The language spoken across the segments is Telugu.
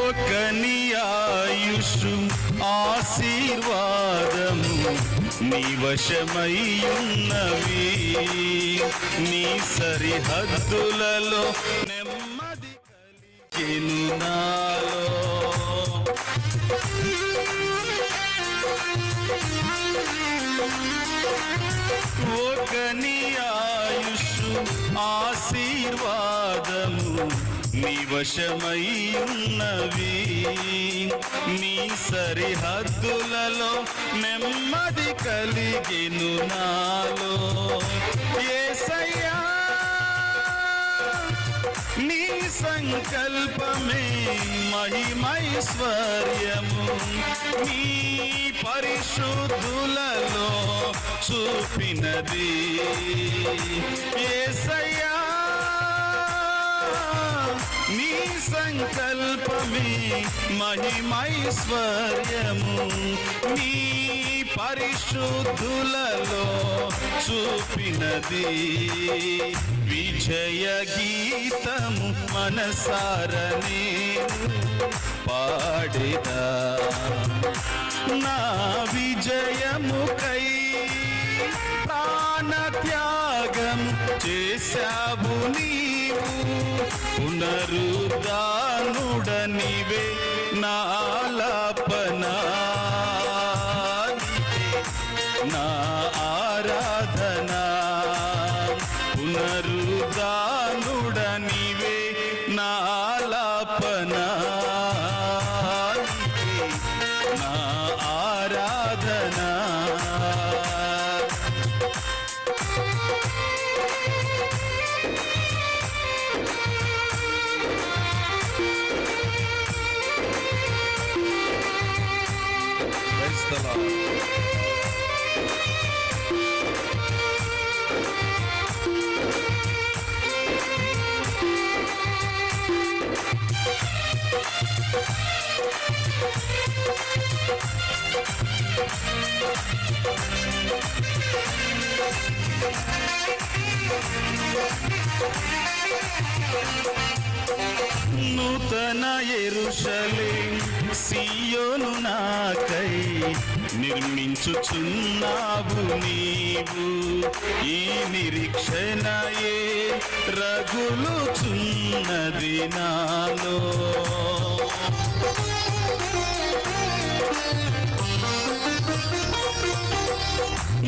ఒకని ఆయుషు ఆశీర్వాదము నీ వశమయ్యున్నవి, నీ సరిహద్దులలో నెమ్మది కలిగెను నాలో. ఒకని ఆయుషు ఆశీర్వాదము నీ వశమయ్యున్నవి, నీ సరిహద్దులలో నెమ్మది కలిగెను నాలో. యేసయ్యా నీ సంకల్పమే మహిమైశ్వర్యము, నీ పరిశుద్ధులలో చూపినది. యేసయ్యా నీ సంకల్పమే మహిమైశ్వర్యము, నీ పరిశుద్ధులలో చూపినది. విజయ గీతము మనసారనే పాడెదా, నా విజయముకై ప్రాణత్యాగం చేశావు నీవు. పునరుద్ధానుడనివే నాలాపనా, నా ఆరాధనా. పునరుద్ధానుడనివే నాలాపనా, నా ఆరాధనా. నూతన యెరూషలేము సీయోను నాకై నిర్మించుచున్నావు నీవు. ఈ నిరీక్షణయే రగులుచున్నది నాలో.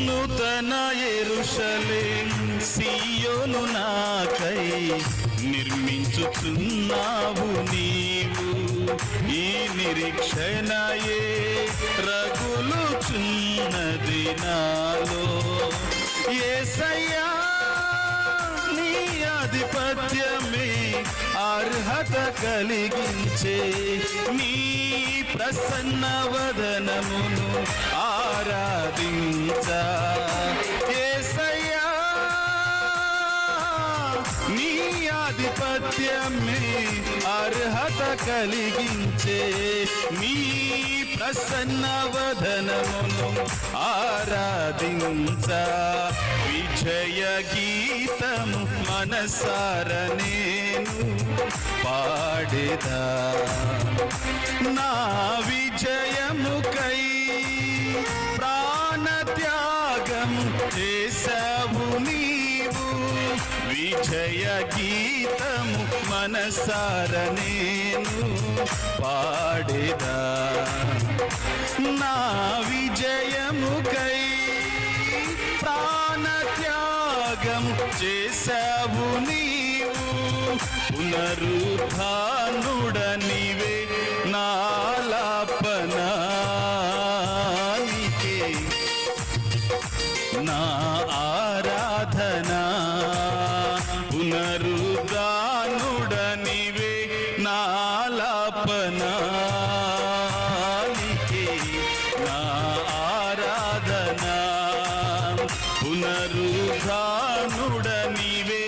నూతన యెరూషలేము సీయోను నాకై నిర్మించుచున్నావు నీవు. ఈ నిరీక్షణయే రగులుచున్నది నాలో. యేసయ్యా నీ ఆధిపత్యమే అర్హత కలిగించే, నీ ప్రసన్న వదనమును ఆరాధించా. యేసయ్యా నీ ఆధిపత్యమే అర్హత కలిగించే, నీ ప్రసన్న వదనమును ఆరాధించా. విజయ గీతము మనసార నేను పాడెదా, నా విజయముకై ప్రాణత్యాగం చేశావు నీవు. విజయ గీతము మనసార నేను పాడెదా, నా విజయముకై ప్రాణత్యాగం చేశావు నీవు. పునరుద్ధానుడనివే నాలాపనానికే నా ఆరాధనా. పునరుద్ధానుడనివే నాలాపనానికే నా ఆరాధనా. పునరుద్ధానుడనివే